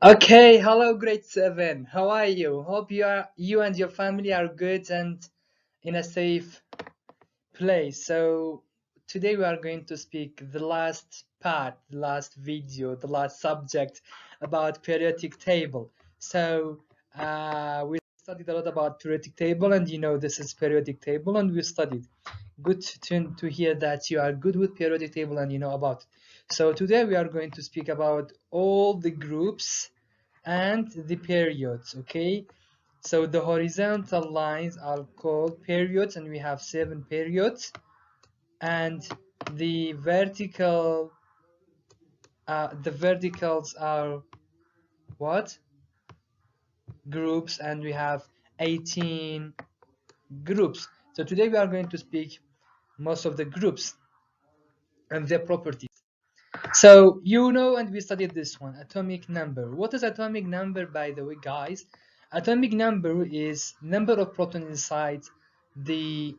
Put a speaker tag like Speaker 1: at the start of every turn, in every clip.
Speaker 1: Okay, hello grade 7. How are you? Hope you and your family are good and in a safe place. So today we are going to speak the last part, the last video, the last subject about periodic table. So we studied a lot about periodic table, and this is periodic table, and we studied. Good to hear that you are good with periodic table and you know about it. So today we are going to speak about all the groups and the periods. Okay, so the horizontal lines are called periods, and we have 7 periods, and the verticals are what? Groups, and we have 18 groups. So today we are going to speak most of the groups and their properties. So and we studied this one, atomic number. What is atomic number, by the way, guys? Atomic number is number of protons inside the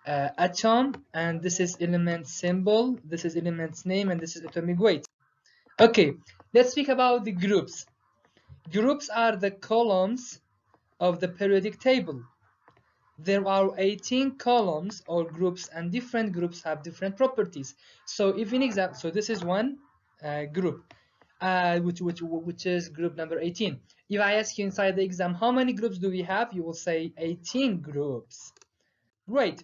Speaker 1: atom, and this is element symbol, this is element's name, and this is atomic weight. Okay, let's speak about the groups. Groups are the columns of the periodic table. There are 18 columns or groups, and different groups have different properties. So if in example, so this is one group, which is group number 18. If I ask you inside the exam, how many groups do we have? You will say 18 groups. Great.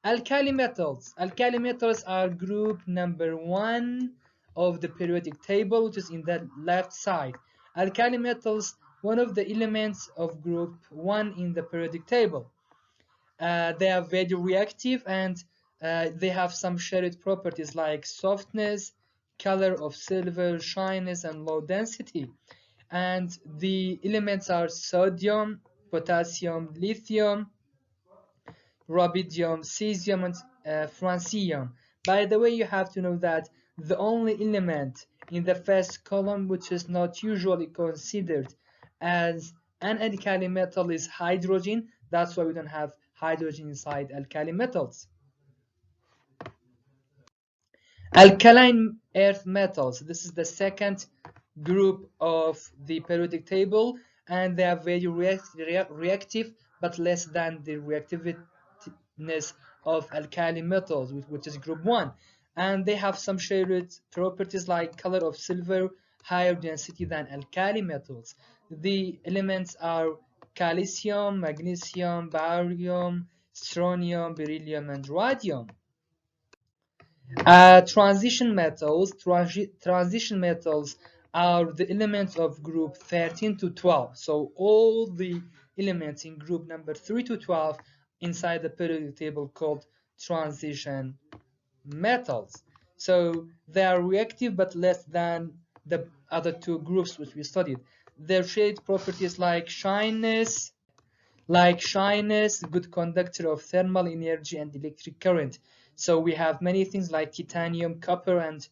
Speaker 1: Alkali metals. Alkali metals are group number 1 of the periodic table, which is in the left side. Alkali metals, one of the elements of group 1 in the periodic table. They are very reactive, and they have some shared properties like softness, color of silver, shyness, and low density. And the elements are sodium, potassium, lithium, rubidium, cesium, and francium. By the way, you have to know that the only element in the first column which is not usually considered as an alkali metal is hydrogen. That's why we don't have hydrogen inside alkali metals. Alkaline earth metals. This is the second group of the periodic table, and they are very reactive, but less than the reactiveness of alkali metals, which is group 1. And they have some shared properties like color of silver, higher density than alkali metals. The elements are calcium, magnesium, barium, strontium, beryllium, and radium. Transition metals are the elements of group 13 to 12. So all the elements in group number 3 to 12 inside the periodic table called transition metals. So they are reactive but less than the other two groups which we studied. Their shade properties like shyness, good conductor of thermal energy and electric current. So we have many things like titanium, copper, and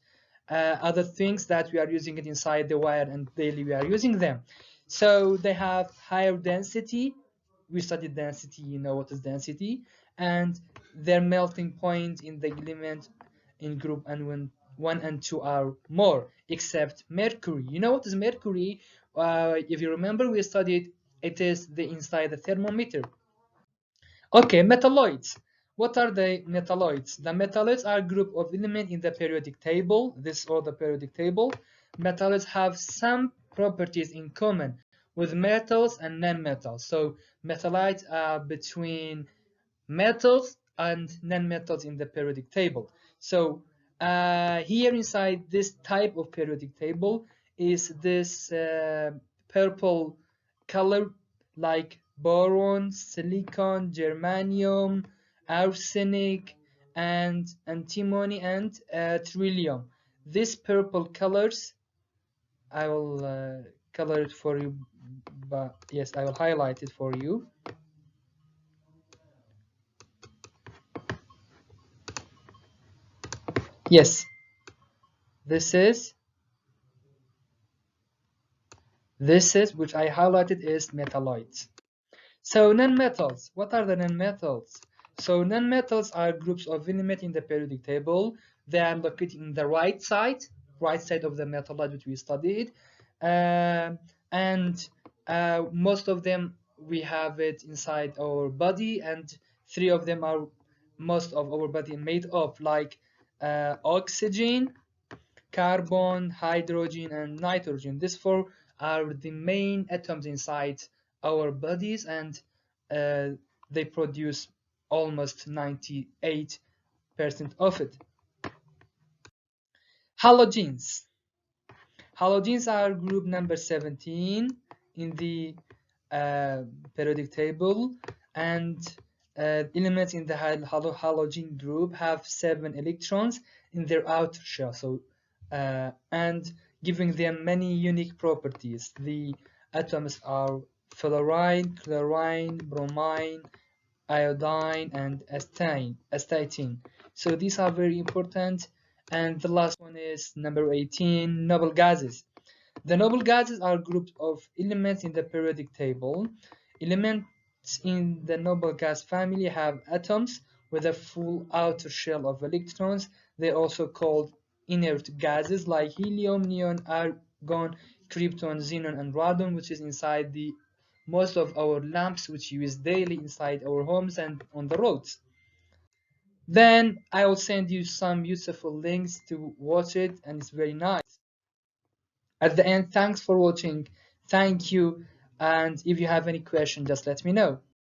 Speaker 1: other things that we are using it inside the wire, and daily we are using them. So they have higher density. We studied density, you know what is density, and their melting point in the element in group and 1 and 2 are more, except mercury. You know what is mercury? If you remember, we studied it is the inside the thermometer. Okay, metalloids. What are the metalloids? The metalloids are a group of elements in the periodic table. This or the periodic table. Metalloids have some properties in common with metals and non-metals. So metalloids are between metals and non-metals in the periodic table. So here inside this type of periodic table is this purple color like boron, silicon, germanium, arsenic, and antimony, and trillium. These purple colors, I will color it for you, but yes, I will highlight it for you. Yes, this is which I highlighted is metalloids. So non-metals, what are the non-metals? So non-metals are groups of elements in the periodic table. They are located in the right side of the metalloid which we studied. and most of them we have it inside our body, and three of them are most of our body made of, like oxygen, carbon, hydrogen, and nitrogen. These four are the main atoms inside our bodies, and uh, they produce almost 98% of it. Halogens. Halogens are group number 17 in the uh, periodic table, and elements in the halogen group have 7 electrons in their outer shell, and giving them many unique properties. The atoms are fluorine, chlorine, bromine, iodine, and astatine. So these are very important. And the last one is number 18, noble gases. The noble gases are groups of elements in the periodic table. Elements in the noble gas family have atoms with a full outer shell of electrons. They are also called inert gases, like helium, neon, argon, krypton, xenon, and radon, which is inside the most of our lamps, which use daily inside our homes and on the roads. Then I will send you some useful links to watch it, and it's very nice. At the end, thanks for watching. Thank you. And if you have any question, just let me know.